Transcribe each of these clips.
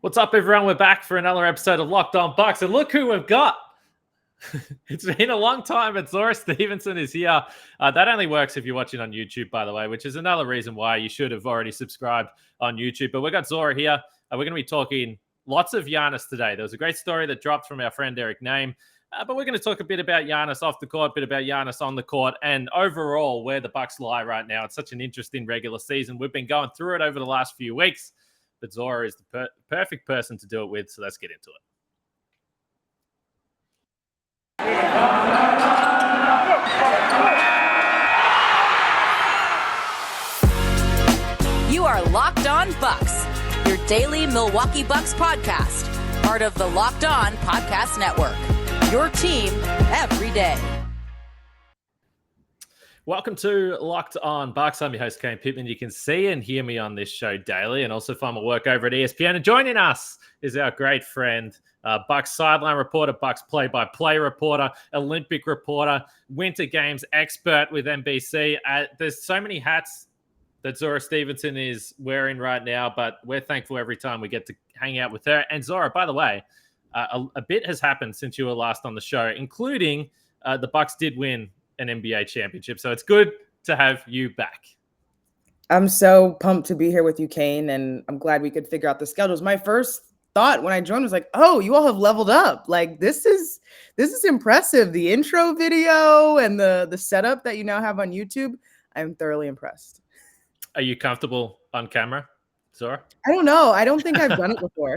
What's up, everyone? We're back for another episode of Locked On Bucks, and look who we've got. It's been a long time, but Zora Stephenson is here. That only works if you're watching on YouTube, by the way, which is another reason why you should have already subscribed on YouTube. But we've got Zora here. We're going to be talking lots of Giannis today. There was a great story that dropped from our friend Eric Name, but we're going to talk a bit about Giannis off the court, a bit about Giannis on the court, and overall where the Bucks lie right now. It's such an interesting regular season. We've been going through it over the last few weeks, but Zora is the perfect person to do it with, so let's get into it. You are Locked On Bucks, your daily Milwaukee Bucks podcast, part of the Locked On Podcast Network, your team every day. Welcome to Locked On Bucks. I'm your host, Kane Pittman. You can see and hear me on this show daily and also find my work over at ESPN. And joining us is our great friend, Bucks sideline reporter, Bucks play-by-play reporter, Olympic reporter, Winter Games expert with NBC. There's so many hats that Zora Stephenson is wearing right now, but we're thankful every time we get to hang out with her. And Zora, by the way, a bit has happened since you were last on the show, including the Bucks did win an NBA championship. So it's good to have you back. I'm so pumped to be here with you, Kane, and I'm glad we could figure out the schedules. My first thought when I joined was like, oh, you all have leveled up. Like this is impressive. The intro video and the setup that you now have on YouTube, I'm thoroughly impressed. Are you comfortable on camera, Zora? I don't know. I don't think I've done it before.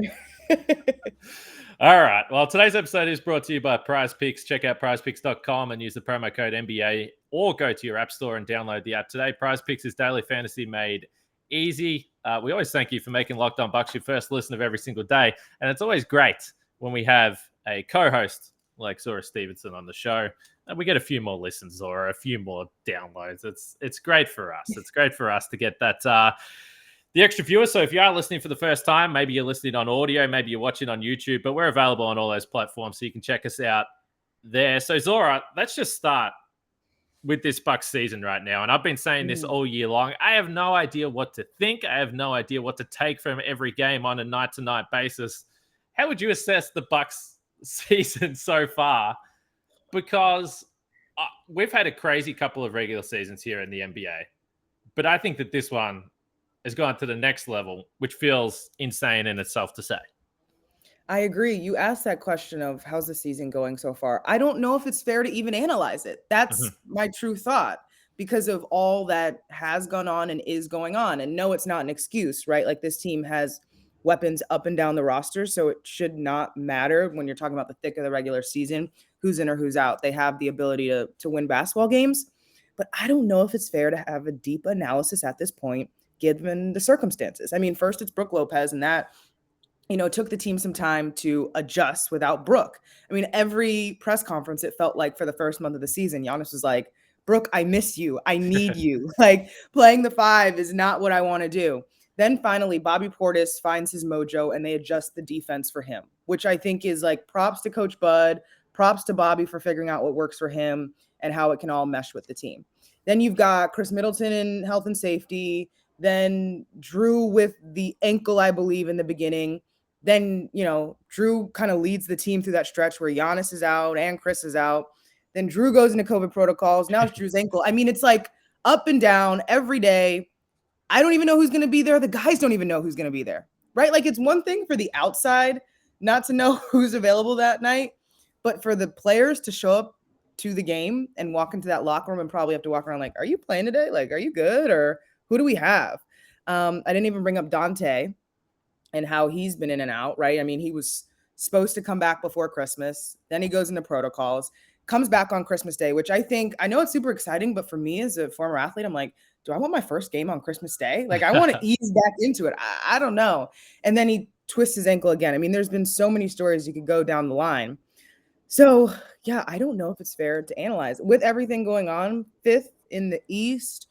All right. Well, today's episode is brought to you by Prize Picks. Check out prizepicks.com and use the promo code NBA, or go to your app store and download the app today. Prize Picks is daily fantasy made easy. We always thank you for making Locked On Bucks your first listen of every single day. And it's always great when we have a co-host like Zora Stephenson on the show. And we get a few more listens or a few more downloads. It's great for us. It's great for us to get that the extra viewers. So if you are listening for the first time, maybe you're listening on audio, maybe you're watching on YouTube, but we're available on all those platforms, so you can check us out there. So Zora, let's just start with this Bucks season right now. And I've been saying this all year long. I have no idea what to think. I have no idea what to take from every game on a night-to-night basis. How would you assess the Bucks season so far? Because we've had a crazy couple of regular seasons here in the NBA, but I think that this one has gone to the next level, which feels insane in itself to say. I agree. You asked that question of how's the season going so far. I don't know if it's fair to even analyze it. That's my true thought because of all that has gone on and is going on. And no, it's not an excuse, right? Like this team has weapons up and down the roster, so it should not matter when you're talking about the thick of the regular season, who's in or who's out. They have the ability to win basketball games. But I don't know if it's fair to have a deep analysis at this point, given the circumstances. I mean, first it's Brook Lopez, and that, took the team some time to adjust without Brook. I mean, every press conference, it felt like for the first month of the season, Giannis was like, Brook, I miss you. I need you. Like playing the five is not what I want to do. Then finally, Bobby Portis finds his mojo and they adjust the defense for him, which I think is like props to Coach Bud, props to Bobby for figuring out what works for him and how it can all mesh with the team. Then you've got Chris Middleton in health and safety. Then Drew with the ankle, I believe, in the beginning. Then, Drew kind of leads the team through that stretch where Giannis is out and Chris is out. Then Drew goes into COVID protocols. Now it's Drew's ankle. I mean, it's like up and down every day. I don't even know who's going to be there. The guys don't even know who's going to be there, right? Like it's one thing for the outside not to know who's available that night, but for the players to show up to the game and walk into that locker room and probably have to walk around like, are you playing today? Like, are you good? Or who do we have? I didn't even bring up Dante and how he's been in and out, right? I mean, he was supposed to come back before Christmas. Then he goes into protocols, comes back on Christmas Day, which I know it's super exciting, but for me as a former athlete, I'm like, do I want my first game on Christmas Day? Like, I want to ease back into it. I don't know. And then he twists his ankle again. I mean, there's been so many stories you could go down the line. So, yeah, I don't know if it's fair to analyze. With everything going on, 5th in the East,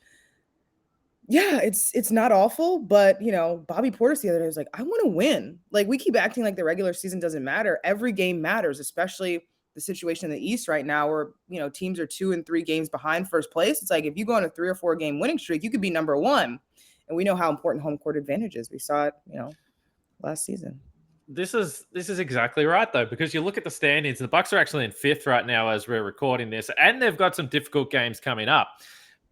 yeah, it's not awful, but, Bobby Portis the other day was like, I want to win. Like, we keep acting like the regular season doesn't matter. Every game matters, especially the situation in the East right now where, teams are 2 and 3 games behind first place. It's like if you go on a 3 or 4 game winning streak, you could be number 1. And we know how important home court advantage is. We saw it, last season. This is exactly right though, because you look at the standings. The Bucks are actually in 5th right now as we're recording this, and they've got some difficult games coming up.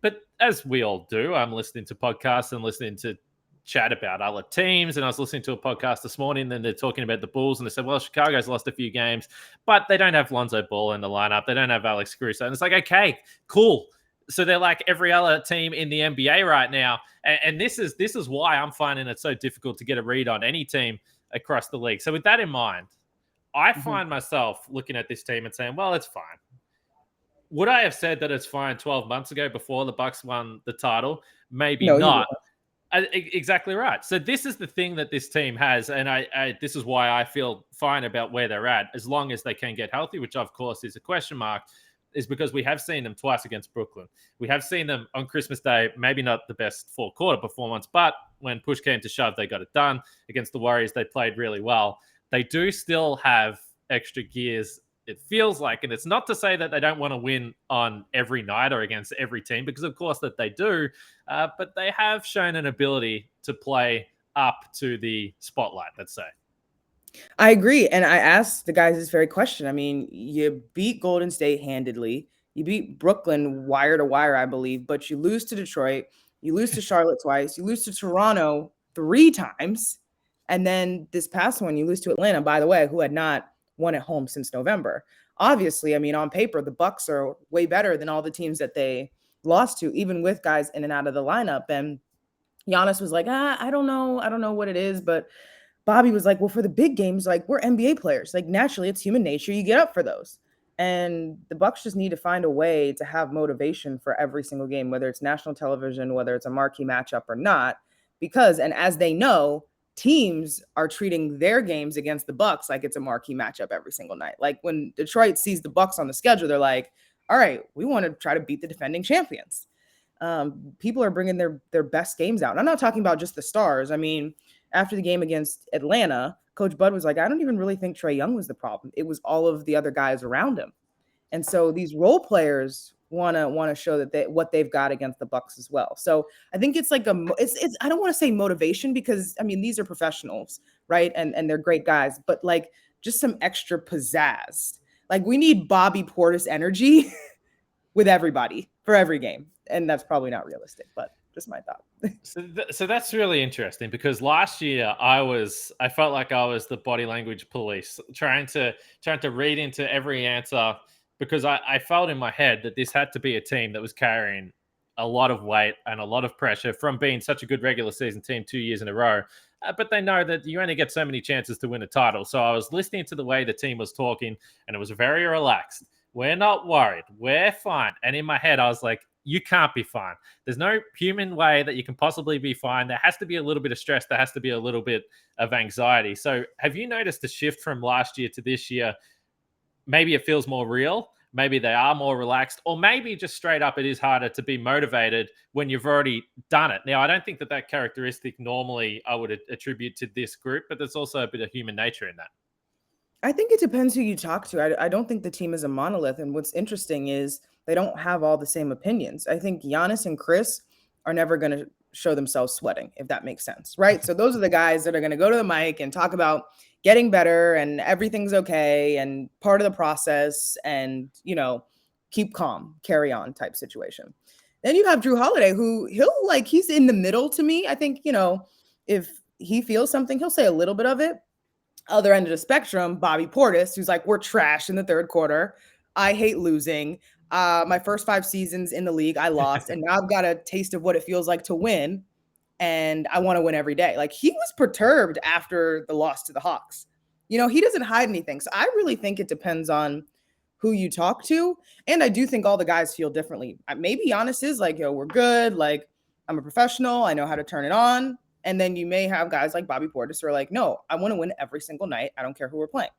But as we all do, I'm listening to podcasts and listening to chat about other teams. And I was listening to a podcast this morning, and they're talking about the Bulls, and they said, well, Chicago's lost a few games, but they don't have Lonzo Ball in the lineup. They don't have Alex Caruso. And it's like, okay, cool. So they're like every other team in the NBA right now. And this is why I'm finding it so difficult to get a read on any team across the league. So with that in mind, I find myself looking at this team and saying, well, it's fine. Would I have said that it's fine 12 months ago before the Bucks won the title? Maybe not. Exactly right. So this is the thing that this team has, and I this is why I feel fine about where they're at, as long as they can get healthy, which of course is a question mark, is because we have seen them twice against Brooklyn. We have seen them on Christmas Day, maybe not the best fourth quarter performance, but when push came to shove, they got it done. Against the Warriors, they played really well. They do still have extra gears, it feels like, and it's not to say that they don't want to win on every night or against every team, because of course that they do, but they have shown an ability to play up to the spotlight, let's say. I agree. And I asked the guys this very question. I mean, you beat Golden State handedly. You beat Brooklyn wire to wire, I believe, but you lose to Detroit. You lose to Charlotte twice. You lose to Toronto 3 times. And then this past one, you lose to Atlanta, by the way, who had not won at home since November. Obviously, I mean, on paper, the Bucks are way better than all the teams that they lost to, even with guys in and out of the lineup. And Giannis was like, I don't know. I don't know what it is, but Bobby was like, well, for the big games, like, we're NBA players. Like, naturally, it's human nature. You get up for those. And the Bucks just need to find a way to have motivation for every single game, whether it's national television, whether it's a marquee matchup or not. Because, and as they know, teams are treating their games against the Bucks like it's a marquee matchup every single night. Like, when Detroit sees the Bucks on the schedule, they're like, all right, we want to try to beat the defending champions. People are bringing their best games out. And I'm not talking about just the stars. I mean, after the game against Atlanta, Coach Bud was like, I don't even really think Trae Young was the problem. It was all of the other guys around him. And so these role players want to show that what they've got against the Bucks as well. So I think it's like it's I don't want to say motivation, because I mean, these are professionals, right? And they're great guys, but like just some extra pizzazz. Like, we need Bobby Portis energy with everybody for every game. And that's probably not realistic, but just my thought. So that's really interesting, because last year I felt like I was the body language police, trying to read into every answer, because I felt in my head that this had to be a team that was carrying a lot of weight and a lot of pressure from being such a good regular season team 2 years in a row. But they know that you only get so many chances to win a title. So I was listening to the way the team was talking, and it was very relaxed. We're not worried. We're fine. And in my head, I was like, you can't be fine. There's no human way that you can possibly be fine. There has to be a little bit of stress. There has to be a little bit of anxiety. So have you noticed the shift from last year to this year? Maybe it feels more real. Maybe they are more relaxed, or maybe just straight up, it is harder to be motivated when you've already done it. Now, I don't think that characteristic normally I would attribute to this group, but there's also a bit of human nature in that. I think it depends who you talk to. I don't think the team is a monolith. And what's interesting is they don't have all the same opinions. I think Giannis and Chris are never going to show themselves sweating, if that makes sense, right? So those are the guys that are going to go to the mic and talk about getting better and everything's okay and part of the process and, keep calm, carry on type situation. Then you have Drew Holiday, who he's in the middle to me. I think, if he feels something, he'll say a little bit of it. Other end of the spectrum, Bobby Portis, who's like, we're trash in the third quarter. I hate losing. My first 5 seasons in the league, I lost. And now I've got a taste of what it feels like to win. And I want to win every day. Like, he was perturbed after the loss to the Hawks. He doesn't hide anything. So I really think it depends on who you talk to. And I do think all the guys feel differently. Maybe Giannis is like, we're good. Like, I'm a professional. I know how to turn it on. And then you may have guys like Bobby Portis who are like, no, I want to win every single night. I don't care who we're playing.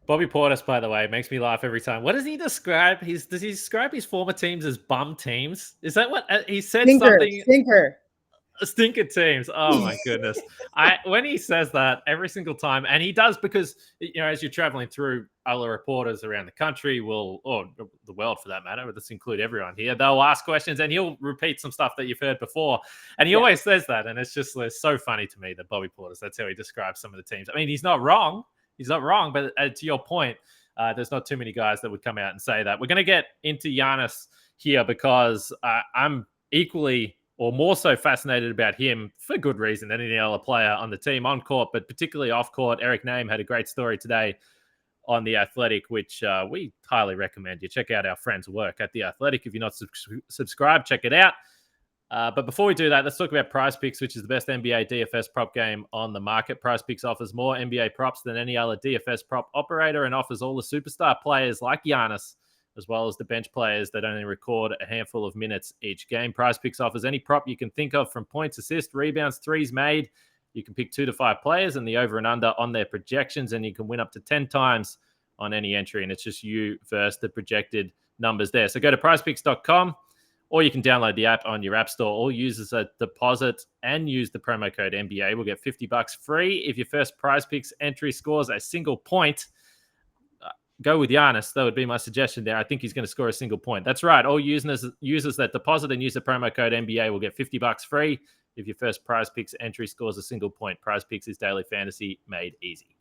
Bobby Portis, by the way, makes me laugh every time. What does he describe? Does he describe his former teams as bum teams? Is that what he said? Stinker. Stinker teams. Oh my goodness. When he says that every single time, and he does, because as you're traveling through, other reporters around the country or the world for that matter, but let's include everyone here, they'll ask questions and he'll repeat some stuff that you've heard before. And he always says that. And it's so funny to me that Bobby Portis, that's how he describes some of the teams. I mean, he's not wrong. But to your point, there's not too many guys that would come out and say that. We're going to get into Giannis here because I'm equally or more so fascinated about him for good reason than any other player on the team on court, but particularly off court. Eric Name had a great story today on The Athletic, which we highly recommend you check out our friends' work at The Athletic. If you're not subscribed, check it out. But before we do that, let's talk about Prize Picks, which is the best NBA DFS prop game on the market. Prize Picks offers more NBA props than any other DFS prop operator and offers all the superstar players like Giannis, as well as the bench players that only record a handful of minutes each game. Prize Picks offers any prop you can think of, from points, assists, rebounds, threes made. You can pick 2 to 5 players and the over and under on their projections, and you can win up to 10 times on any entry, and it's just you versus the projected numbers there. So go to prizepicks.com, or you can download the app on your app store. All users that deposit and use the promo code NBA will get $50 free if your first Prize Picks entry scores a single point. Go with Giannis. That would be my suggestion there. I think he's going to score a single point. That's right. All users that deposit and use the promo code NBA will get $50 free if your first Prize Picks entry scores a single point. Prize Picks is daily fantasy made easy.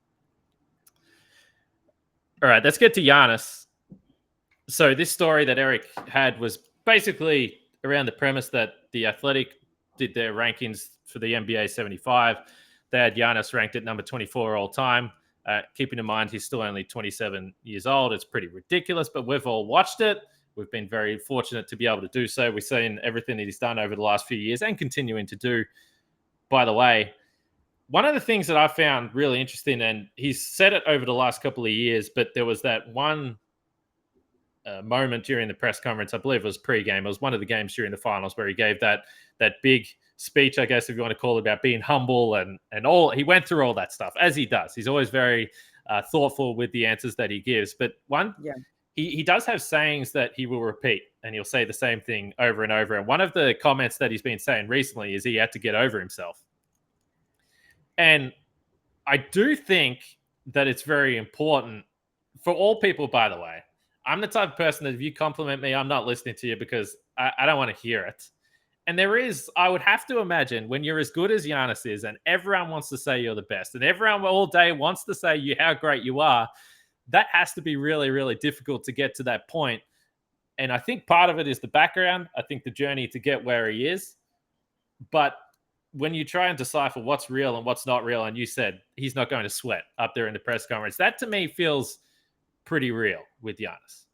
All right, let's get to Giannis. So this story that Eric had was basically around the premise that The Athletic did their rankings for the NBA 75. They had Giannis ranked at number 24 all time. Keeping in mind he's still only 27 years old. It's pretty ridiculous, but we've all watched it. We've been very fortunate to be able to do so. We've seen everything that he's done over the last few years and continuing to do. By the way, one of the things that I found really interesting, and he's said it over the last couple of years, but there was that one moment during the press conference, I believe it was pre-game. It was one of the games during the finals where he gave that big speech, I guess, if you want to call it, about being humble and all. He went through all that stuff, as he does. He's always very thoughtful with the answers that he gives. But he does have sayings that he will repeat, and he'll say the same thing over and over. And one of the comments that he's been saying recently is he had to get over himself. And I do think that it's very important for all people, by the way. I'm the type of person that if you compliment me, I'm not listening to you because I don't want to hear it. And I would have to imagine, when you're as good as Giannis is and everyone wants to say you're the best and everyone all day wants to say how great you are, that has to be really, really difficult to get to that point. And I think part of it is the background. I think the journey to get where he is. But when you try and decipher what's real and what's not real, and you said he's not going to sweat up there in the press conference, that to me feels pretty real with Giannis.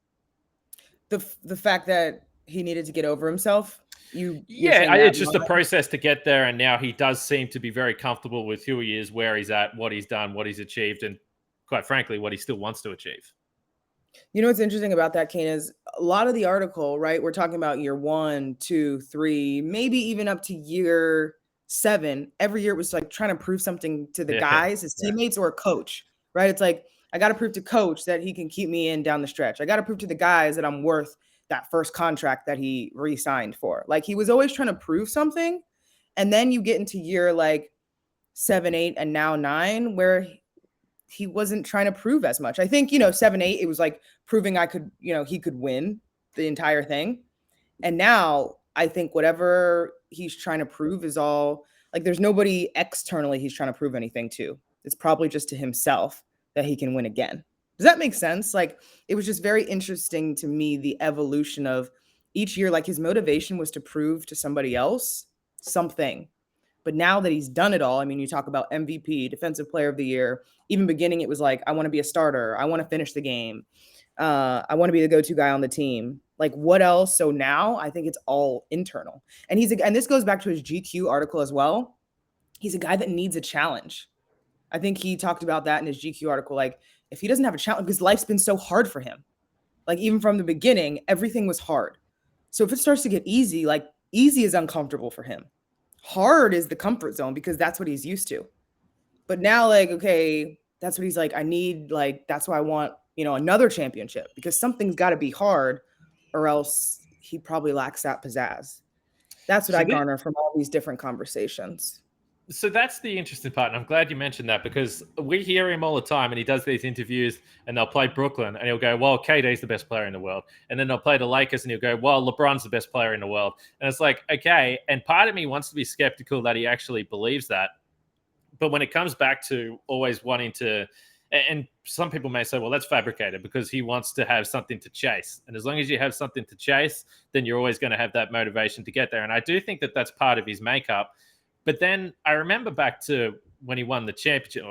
The fact that he needed to get over himself. It's just the process to get there, and now he does seem to be very comfortable with who he is, where he's at, what he's done, what he's achieved, and quite frankly, what he still wants to achieve. You know what's interesting about that, Kane, is a lot of the article, right? We're talking about year 1, 2, 3, maybe even up to year 7. Every year it was like trying to prove something to the guys, his teammates, or a coach, right? It's like, I got to prove to coach that he can keep me in down the stretch. I got to prove to the guys that I'm worth that first contract that he re-signed for. Like, he was always trying to prove something. And then you get into year like 7, 8, and now 9, where he wasn't trying to prove as much. I think, 7, 8, it was like proving he could win the entire thing. And now I think whatever he's trying to prove is all like, there's nobody externally he's trying to prove anything to. It's probably just to himself that he can win again. Does that make sense? Like, it was just very interesting to me, the evolution of each year. Like, his motivation was to prove to somebody else something. But now that he's done it all, I mean, you talk about MVP, Defensive Player of the Year. Even beginning, it was like, I want to be a starter. I want to finish the game. I want to be the go-to guy on the team. Like, what else? So now I think it's all internal. And and this goes back to his GQ article as well. He's a guy that needs a challenge. I think he talked about that in his GQ article. Like, if he doesn't have a challenge, because life's been so hard for him. Like, even from the beginning, everything was hard. So if it starts to get easy, like, easy is uncomfortable for him. Hard is the comfort zone because that's what he's used to. But now, like, okay, that's what he's like, I need, like, that's why I want, another championship, because something's got to be hard or else he probably lacks that pizzazz. That's what So I garner from all these different conversations. So that's the interesting part, and I'm glad you mentioned that because we hear him all the time, and he does these interviews, and they'll play Brooklyn, and he'll go, "Well, KD's the best player in the world," and then they'll play the Lakers, and he'll go, "Well, LeBron's the best player in the world," and it's like, okay, and part of me wants to be skeptical that he actually believes that, but when it comes back to always wanting to, and some people may say, well, that's fabricated because he wants to have something to chase, and as long as you have something to chase, then you're always going to have that motivation to get there, and I do think that that's part of his makeup. But then I remember back to when he won the championship.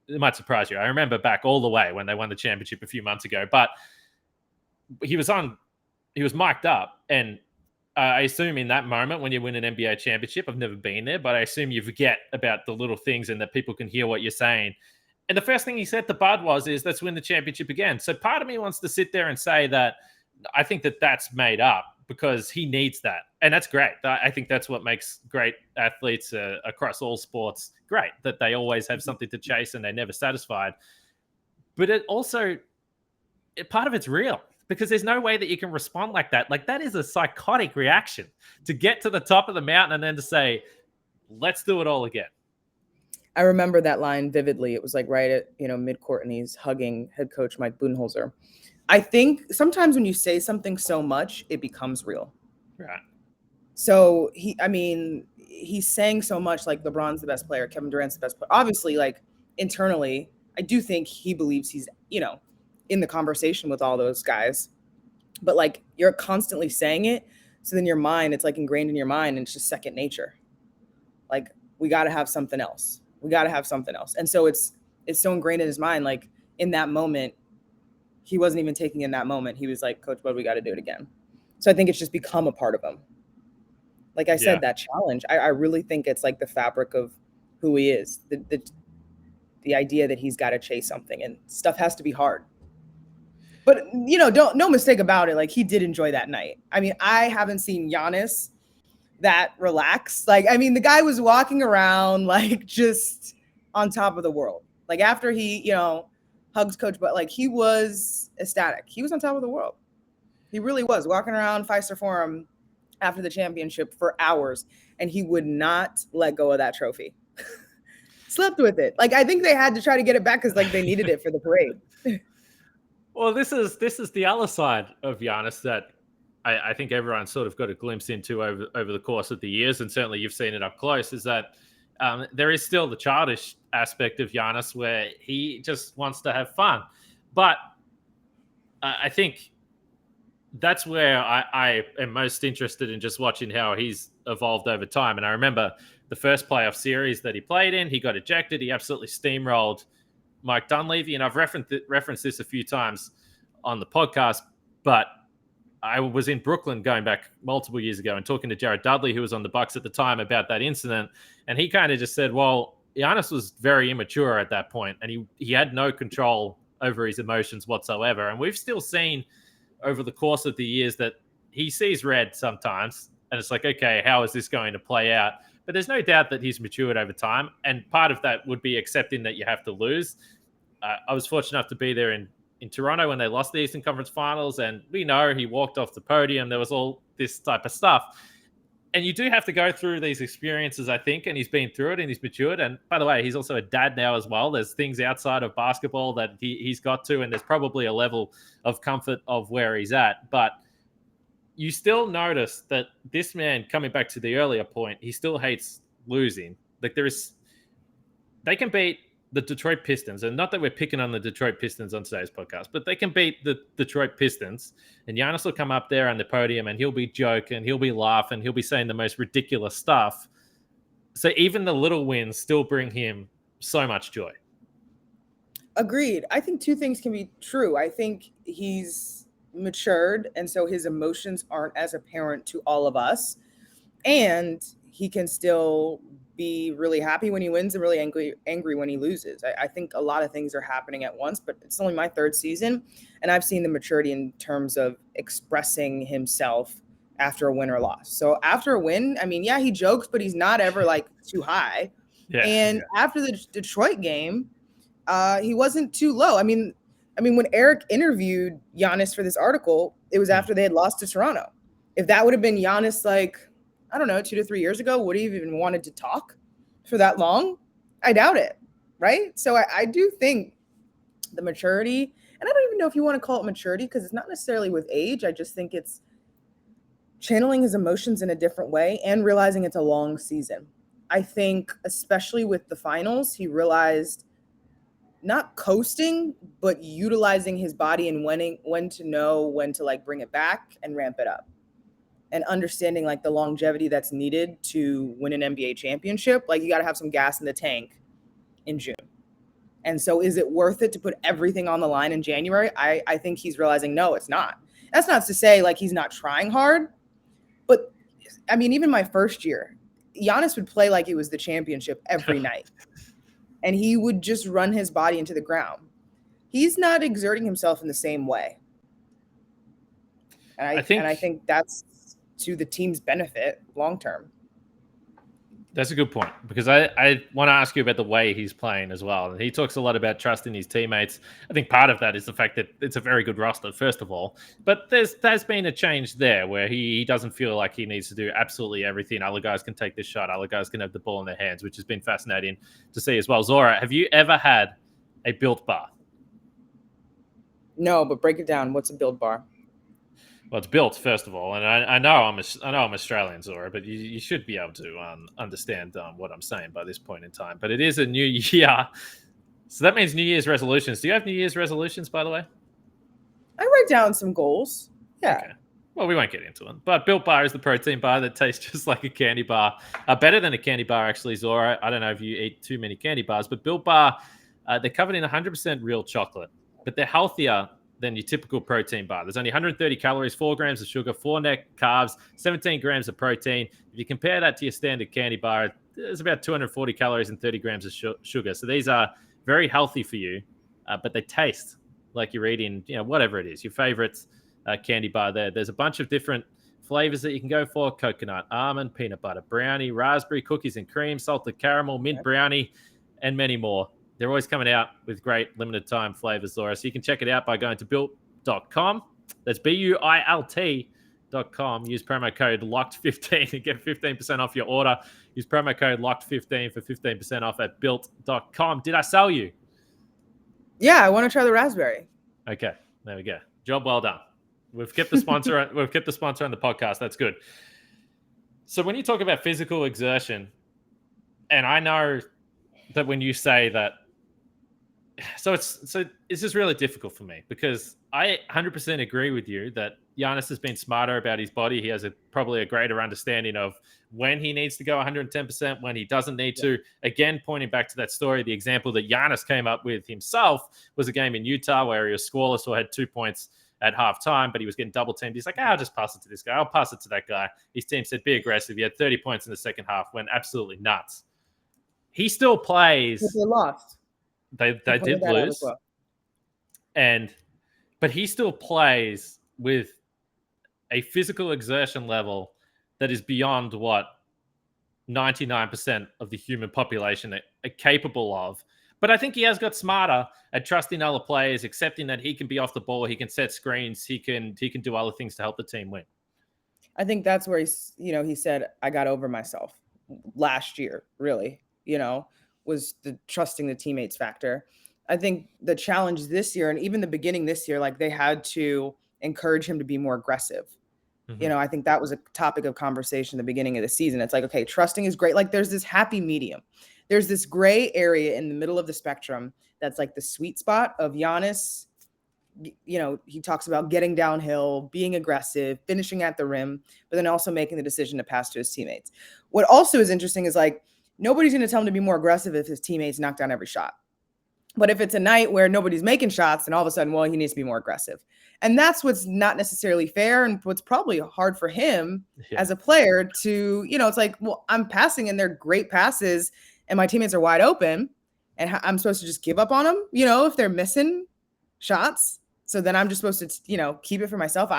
It might surprise you. I remember back all the way when they won the championship a few months ago. But he was mic'd up. And I assume in that moment when you win an NBA championship, I've never been there, but I assume you forget about the little things and that people can hear what you're saying. And the first thing he said to Bud is, let's win the championship again. So part of me wants to sit there and say that I think that that's made up, because he needs that. And that's great. I think that's what makes great athletes across all sports great, that they always have something to chase and they're never satisfied. But it also, part of it's real, because there's no way that you can respond like that. Like, that is a psychotic reaction to get to the top of the mountain and then to say, let's do it all again. I remember that line vividly. It was like right at, midcourt, and he's hugging head coach Mike Budenholzer. I think sometimes when you say something so much, it becomes real. Right. So he's saying so much, like LeBron's the best player, Kevin Durant's the best player. Obviously, like internally, I do think he believes he's, in the conversation with all those guys. But like, you're constantly saying it. So then your mind, it's like ingrained in your mind, and it's just second nature. Like, we got to have something else. We got to have something else. And so it's so ingrained in his mind. Like, in that moment, he wasn't even taking in that moment. He was like, Coach Bud, we got to do it again. So I think it's just become a part of him. Like I said, that challenge, I really think it's like the fabric of who he is. The idea that he's got to chase something, and stuff has to be hard. But, no mistake about it. Like, he did enjoy that night. I mean, I haven't seen Giannis that relaxed. Like, I mean, the guy was walking around like just on top of the world. Like, after he, hugs Coach, but like, he was ecstatic. He was on top of the world. He really was, walking around Fiserv Forum after the championship for hours, and he would not let go of that trophy. Slept with it. Like, I think they had to try to get it back because like they needed it for the parade. Well, this is the other side of Giannis that I think everyone sort of got a glimpse into over the course of the years, and certainly you've seen it up close, is that there is still the childish aspect of Giannis where he just wants to have fun. But I think that's where I am most interested in just watching how he's evolved over time. And I remember the first playoff series that he played in, he got ejected. He absolutely steamrolled Mike Dunleavy. And I've referenced this a few times on the podcast, but I was in Brooklyn going back multiple years ago and talking to Jared Dudley, who was on the Bucks at the time, about that incident. And he kind of just said, well, Giannis was very immature at that point, and he had no control over his emotions whatsoever. And we've still seen over the course of the years that he sees red sometimes, and it's like, okay, how is this going to play out? But there's no doubt that he's matured over time, and part of that would be accepting that you have to lose. I was fortunate enough to be there in Toronto when they lost the Eastern Conference Finals, and we know he walked off the podium. There was all this type of stuff. And you do have to go through these experiences, I think, and he's been through it and he's matured. And by the way, he's also a dad now as well. There's things outside of basketball that he's got to, and there's probably a level of comfort of where he's at. But you still notice that this man, coming back to the earlier point, he still hates losing. Like, they can beat the Detroit Pistons, and not that we're picking on the Detroit Pistons on today's podcast, but they can beat the Detroit Pistons, and Giannis will come up there on the podium and he'll be joking, he'll be laughing, he'll be saying the most ridiculous stuff. So even the little wins still bring him so much joy. Agreed. I think two things can be true. I think he's matured, and so his emotions aren't as apparent to all of us, and he can still be really happy when he wins and really angry when he loses. I think a lot of things are happening at once, but it's only my third season, and I've seen the maturity in terms of expressing himself after a win or loss. So after a win, I mean, yeah, he jokes, but he's not ever like too high. After the Detroit game, he wasn't too low. I mean, when Eric interviewed Giannis for this article, it was after they had lost to Toronto. If that would have been Giannis like I don't know, 2 to 3 years ago, would he have even wanted to talk for that long? I doubt it, right? So I do think the maturity, and I don't even know if you want to call it maturity because it's not necessarily with age. I just think it's channeling his emotions in a different way and realizing it's a long season. I think, especially with the finals, he realized not coasting, but utilizing his body and when to know when to like bring it back and ramp it up. And understanding like the longevity that's needed to win an NBA championship. Like you got to have some gas in the tank in June. And so is it worth it to put everything on the line in January? I think he's realizing, no, it's not. That's not to say like he's not trying hard. But I mean, even my first year, Giannis would play like it was the championship every night. And he would just run his body into the ground. He's not exerting himself in the same way. And I think that's to the team's benefit long term. That's a good point, because I want to ask you about the way he's playing as well. And he talks a lot about trusting his teammates. I think part of that is the fact that it's a very good roster, first of all. But there's been a change there where he doesn't feel like he needs to do absolutely everything. Other guys can take this shot. Other guys can have the ball in their hands, which has been fascinating to see as well. Zora, have you ever had a Built Bar? No, but break it down. What's a Built Bar? Well, it's built, first of all, and I know I'm Australian, Zora, but you should be able to understand what I'm saying by this point in time. But it is a new year, so that means New Year's resolutions. Do you have New Year's resolutions, by the way? I write down some goals. Yeah. Okay. Well, we won't get into them. But Built Bar is the protein bar that tastes just like a candy bar. Better than a candy bar, actually, Zora. I don't know if you eat too many candy bars, but Built Bar, they're covered in 100% real chocolate, but they're healthier than your typical protein bar. There's only 130 calories, 4 grams of sugar, 4 net carbs, 17 grams of protein. If you compare that to your standard candy bar, there's about 240 calories and 30 grams of sugar. So these are very healthy for you, but they taste like you're eating, whatever it is, your favorite candy bar there. There's a bunch of different flavors that you can go for: coconut, almond, peanut butter, brownie, raspberry, cookies and cream, salted caramel, mint brownie, and many more. They're always coming out with great limited time flavors, Zora. So you can check it out by going to built.com. That's BUILT.com. Use promo code LOCKED15 to get 15% off your order. Use promo code LOCKED15 for 15% off at built.com. Did I sell you? Yeah, I want to try the raspberry. Okay, there we go. Job well done. We've kept the sponsor. We've kept the sponsor on the podcast. That's good. So when you talk about physical exertion, and I know that when you say that, this is really difficult for me, because I 100% agree with you that Giannis has been smarter about his body. He has probably a greater understanding of when he needs to go 110%, when he doesn't need to. Again, pointing back to that story, the example that Giannis came up with himself was a game in Utah where he was scoreless or had 2 points at halftime, but he was getting double teamed. He's like, I'll just pass it to this guy. I'll pass it to that guy. His team said, be aggressive. He had 30 points in the second half, went absolutely nuts. He still plays. They lost. They did lose. Well. But he still plays with a physical exertion level that is beyond what 99% of the human population are capable of. But I think he has got smarter at trusting other players, accepting that he can be off the ball, he can set screens, he can do other things to help the team win. I think that's where he said, I got over myself last year, really, was the trusting the teammates factor. I think the challenge this year, and even the beginning this year, like they had to encourage him to be more aggressive. Mm-hmm. I think that was a topic of conversation at the beginning of the season. It's like, okay, trusting is great. Like there's this happy medium. There's this gray area in the middle of the spectrum that's like the sweet spot of Giannis. He talks about getting downhill, being aggressive, finishing at the rim, but then also making the decision to pass to his teammates. What also is interesting is like, nobody's going to tell him to be more aggressive if his teammates knock down every shot. But if it's a night where nobody's making shots, then all of a sudden, well, he needs to be more aggressive. And that's what's not necessarily fair and what's probably hard for him as a player to, it's like, well, I'm passing and they're great passes and my teammates are wide open and I'm supposed to just give up on them, if they're missing shots. So then I'm just supposed to, keep it for myself.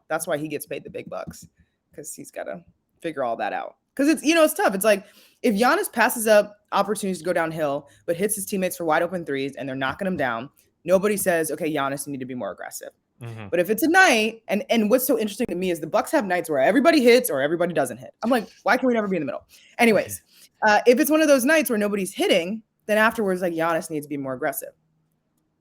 That's why he gets paid the big bucks, because he's got to figure all that out. Because it's tough. It's like if Giannis passes up opportunities to go downhill, but hits his teammates for wide open threes and they're knocking him down, nobody says, okay, Giannis, you need to be more aggressive. But if it's a night, and what's so interesting to me is the Bucks have nights where everybody hits or everybody doesn't hit. I'm like, why can we never be in the middle? Anyways, if it's one of those nights where nobody's hitting, then afterwards, like Giannis needs to be more aggressive.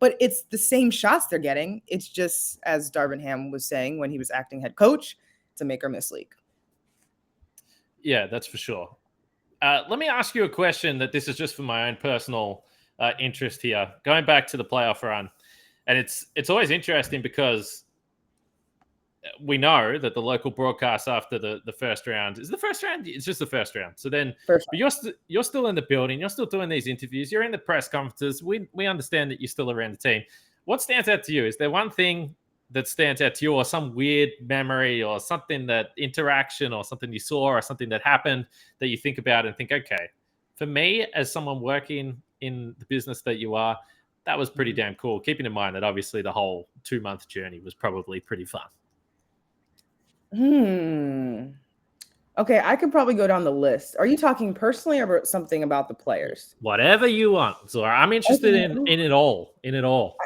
But it's the same shots they're getting. It's just, as Darvin Ham was saying when he was acting head coach, it's a make or miss league. Yeah, that's for sure. Let me ask you a question that this is just for my own personal interest here. Going back to the playoff run, and it's always interesting because we know that the local broadcast after the first round is the first round. It's just the first round. So then, but you're still in the building. You're still doing these interviews. You're in the press conferences. We understand that you're still around the team. What stands out to you? Is there one thing that stands out to you, or some weird memory, or something that interaction, or something you saw, or something that happened that you think about and think, okay, for me as someone working in the business that you are, that was pretty damn cool. Keeping in mind that obviously the whole 2-month journey was probably pretty fun. Okay, I could probably go down the list. Are you talking personally or about something about the players? Whatever you want, Zora. I'm interested in it all. In it all.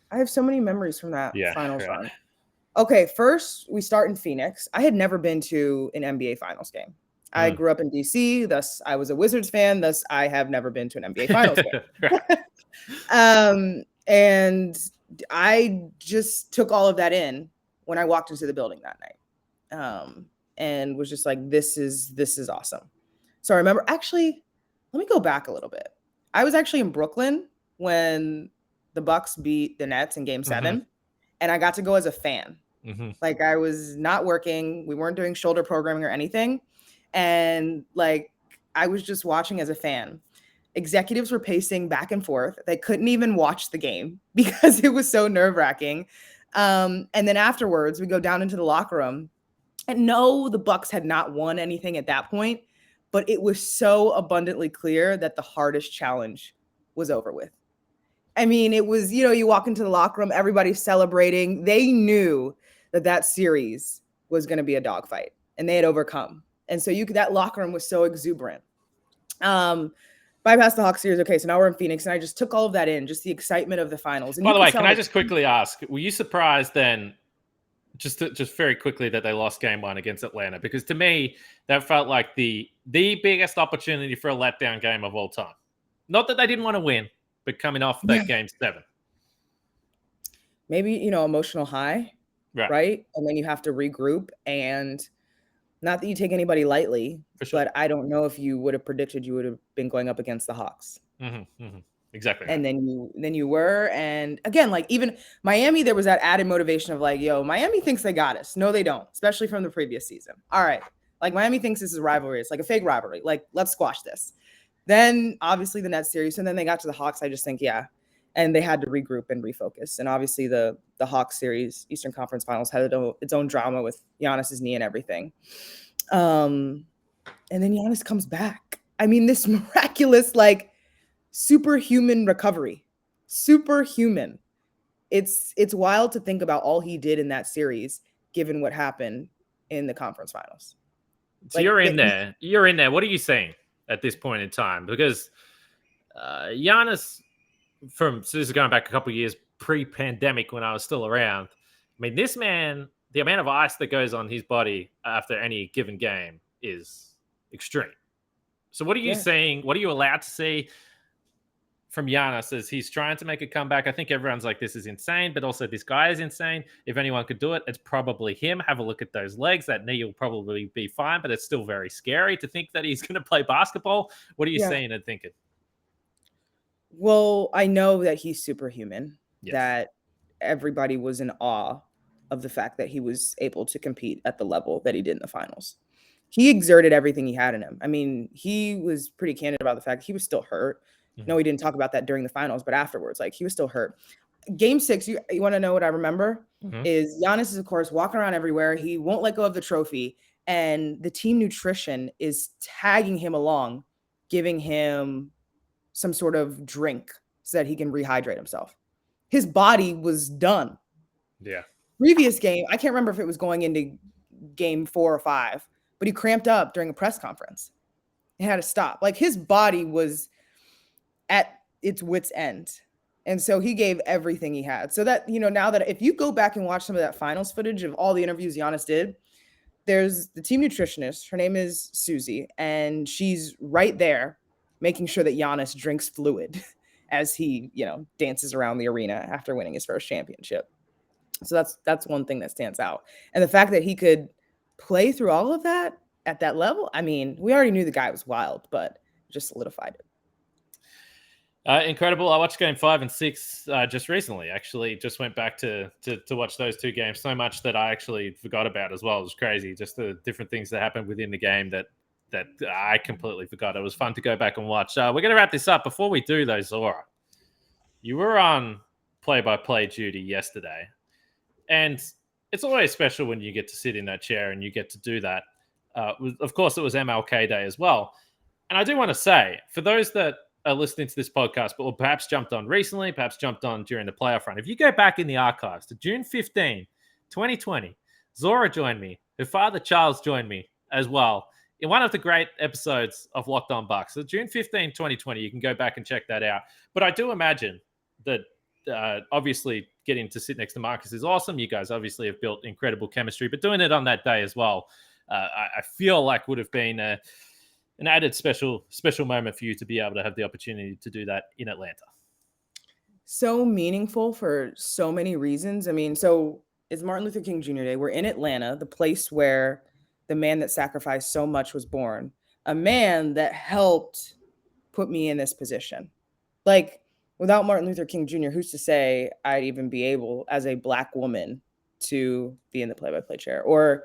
I have so many memories from that finals run. Okay, first we start in Phoenix. I had never been to an NBA Finals game. I grew up in DC, thus I was a Wizards fan. Thus I have never been to an NBA Finals game. And I just took all of that in when I walked into the building that night. And was just like, this is awesome. So I remember, actually, let me go back a little bit. I was actually in Brooklyn when the Bucks beat the Nets in Game 7, and I got to go as a fan. Like, I was not working. We weren't doing shoulder programming or anything. And like, I was just watching as a fan. Executives were pacing back and forth. They couldn't even watch the game because it was so nerve-wracking. And then afterwards, we go down into the locker room. And no, the Bucks had not won anything at that point, but it was so abundantly clear that the hardest challenge was over with. I mean, it was, you walk into the locker room, everybody's celebrating. They knew that series was going to be a dogfight, and they had overcome. And so that locker room was so exuberant. Bypass the Hawks series. Okay, so now we're in Phoenix, and I just took all of that in, just the excitement of the finals. And by the way, can I just quickly ask, were you surprised then, just very quickly, that they lost game 1 against Atlanta? Because to me, that felt like the biggest opportunity for a letdown game of all time. Not that they didn't want to win, but coming off that Game 7. Maybe, emotional high, right? And then you have to regroup, and not that you take anybody lightly, but I don't know if you would have predicted you would have been going up against the Hawks. Exactly. And then you were, and again, like, even Miami, there was that added motivation of like, yo, Miami thinks they got us. No, they don't, especially from the previous season. All right. Like, Miami thinks this is a rivalry. It's like a fake rivalry. Like, let's squash this. Then obviously the Nets series, and then they got to the Hawks. I just think, and they had to regroup and refocus. And obviously the Hawks series, Eastern Conference Finals, had its own drama with Giannis's knee and everything. And then Giannis comes back. I mean, this miraculous, like, superhuman recovery. Superhuman. It's wild to think about all he did in that series, given what happened in the conference finals. So you're in there. What are you saying at this point in time? Because Giannis, this is going back a couple of years pre-pandemic when I was still around. I mean, this man, the amount of ice that goes on his body after any given game is extreme. So what are you saying? What are you allowed to see from Giannis as he's trying to make a comeback? I think everyone's like, this is insane, but also this guy is insane. If anyone could do it, it's probably him. Have a look at those legs. That knee will probably be fine, but it's still very scary to think that he's going to play basketball. What are you saying and thinking? Well, I know that he's superhuman, that everybody was in awe of the fact that he was able to compete at the level that he did in the finals. He exerted everything he had in him. I mean, he was pretty candid about the fact he was still hurt. No, he didn't talk about that during the finals, but afterwards, like, he was still hurt. Game 6, you want to know what I remember? Is Giannis is, of course, walking around everywhere. He won't let go of the trophy. And the team nutrition is tagging him along, giving him some sort of drink so that he can rehydrate himself. His body was done. Yeah. Previous game, I can't remember if it was going into game 4 or 5, but he cramped up during a press conference. He had to stop. Like, his body was at its wit's end. And so he gave everything he had. So that, now that if you go back and watch some of that finals footage of all the interviews Giannis did, there's the team nutritionist. Her name is Susie, and she's right there making sure that Giannis drinks fluid as he, dances around the arena after winning his first championship. So that's one thing that stands out. And the fact that he could play through all of that at that level, I mean, we already knew the guy was wild, but just solidified it. Incredible. I watched game 5 and 6 just recently. Actually, just went back to watch those two games. So much that I actually forgot about as well. It was crazy. Just the different things that happened within the game that I completely forgot. It was fun to go back and watch. We're going to wrap this up. Before we do, though, Zora, you were on play-by-play duty yesterday, and it's always special when you get to sit in that chair and you get to do that. Of course, it was MLK Day as well. And I do want to say, for those that are listening to this podcast, but will perhaps jumped on recently, perhaps jumped on during the playoff run. If you go back in the archives to June 15, 2020, Zora joined me. Her father, Charles, joined me as well in one of the great episodes of Locked On Bucks. So June 15, 2020, you can go back and check that out. But I do imagine that obviously getting to sit next to Marcus is awesome. You guys obviously have built incredible chemistry, but doing it on that day as well, I feel like would have been an added special moment for you to be able to have the opportunity to do that in Atlanta. So meaningful for so many reasons. I mean, so it's Martin Luther King Jr. Day. We're in Atlanta, the place where the man that sacrificed so much was born, a man that helped put me in this position. Like, without Martin Luther King Jr., who's to say I'd even be able, as a Black woman, to be in the play-by-play chair or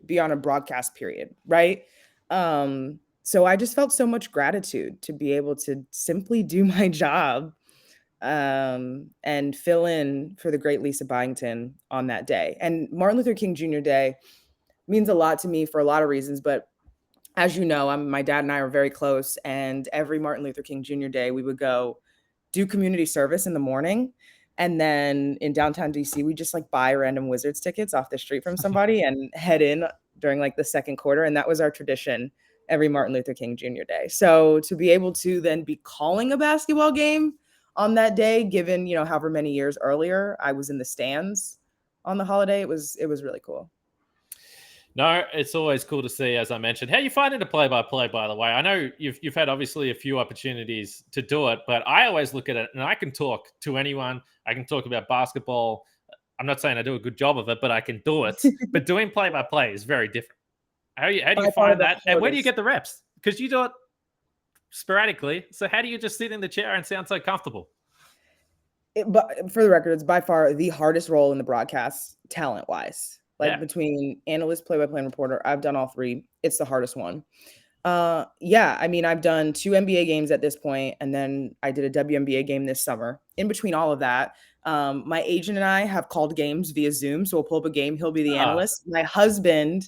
be on a broadcast period, right? So I just felt so much gratitude to be able to simply do my job and fill in for the great Lisa Byington on that day. And Martin Luther King Jr. Day means a lot to me for a lot of reasons. But as you know, my dad and I are very close. And every Martin Luther King Jr. Day, we would go do community service in the morning. And then in downtown DC, we just buy random Wizards tickets off the street from somebody and head in during the second quarter. And that was our tradition every Martin Luther King Jr. Day. So to be able to then be calling a basketball game on that day, given, however many years earlier I was in the stands on the holiday, it was really cool. No, it's always cool to see, as I mentioned. How you finding the play-by-play, by the way? I know you've had obviously a few opportunities to do it, but I always look at it and I can talk to anyone. I can talk about basketball. I'm not saying I do a good job of it, but I can do it. But doing play-by-play is very different. How do you find that? And where do you get the reps? Because you do it sporadically. So how do you just sit in the chair and sound so comfortable? But for the record, it's by far the hardest role in the broadcast, talent-wise. Between analyst, play-by-play, and reporter, I've done all three. It's the hardest one. I mean, I've done 2 NBA games at this point, and then I did a WNBA game this summer. In between all of that, my agent and I have called games via Zoom. So we'll pull up a game. He'll be the analyst. My husband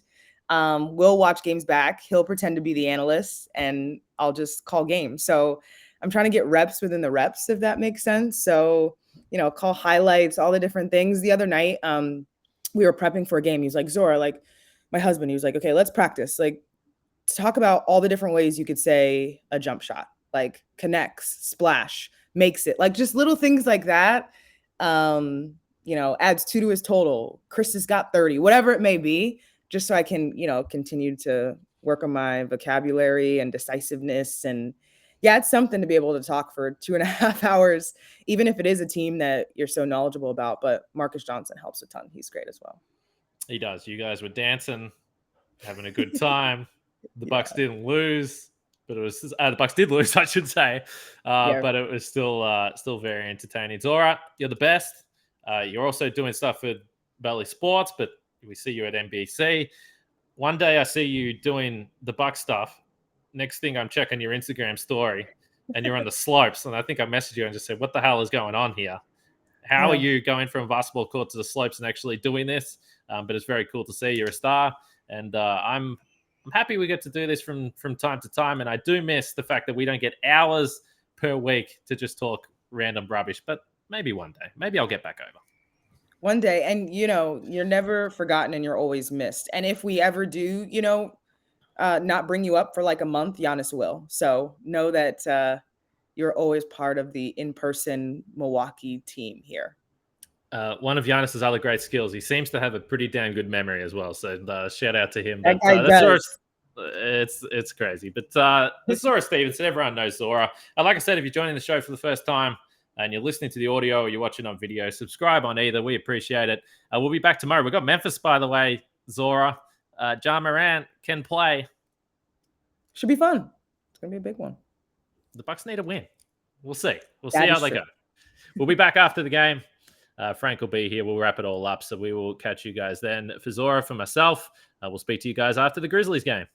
will watch games back. He'll pretend to be the analyst, and I'll just call games. So I'm trying to get reps within the reps, if that makes sense. So, call highlights, all the different things. The other night, we were prepping for a game. He was like, Zora, my husband, he was like, okay, let's practice. Talk about all the different ways you could say a jump shot, connects, splash, makes it, just little things like that. Adds 2 to his total. Chris has got 30, whatever it may be, just so I can, continue to work on my vocabulary and decisiveness. And yeah, it's something to be able to talk for 2.5 hours, even if it is a team that you're so knowledgeable about. But Marcus Johnson helps a ton. He's great as well. He does. You guys were dancing, having a good time. The Bucks didn't lose, but it was the Bucks did lose, I should say. But it was still very entertaining. Zora, you're the best. You're also doing stuff for Belly Sports, but we see you at NBC. One day I see you doing the Bucks stuff. Next thing I'm checking your Instagram story and you're on the slopes. And I think I messaged you and just said, what the hell is going on here? How are you going from a basketball court to the slopes and actually doing this? But it's very cool to see you're a star. And I'm happy we get to do this from time to time. And I do miss the fact that we don't get hours per week to just talk random rubbish. But maybe one day. Maybe I'll get back over. One day. And, you're never forgotten and you're always missed. And if we ever do, not bring you up for a month, Giannis will. So know that you're always part of the in-person Milwaukee team here. One of Giannis's other great skills, he seems to have a pretty damn good memory as well. So shout out to him. That But guy does. it's crazy. But it's Zora Stephenson. Everyone knows Zora. And like I said, if you're joining the show for the first time and you're listening to the audio or you're watching on video, subscribe on either. We appreciate it. We'll be back tomorrow. We've got Memphis, by the way, Zora. Ja Morant can play. Should be fun. It's going to be a big one. The Bucks need a win. We'll see. We'll see how they go. We'll be back after the game. Frank will be here. We'll wrap it all up. So we will catch you guys then. For Zora, for myself, we'll speak to you guys after the Grizzlies game.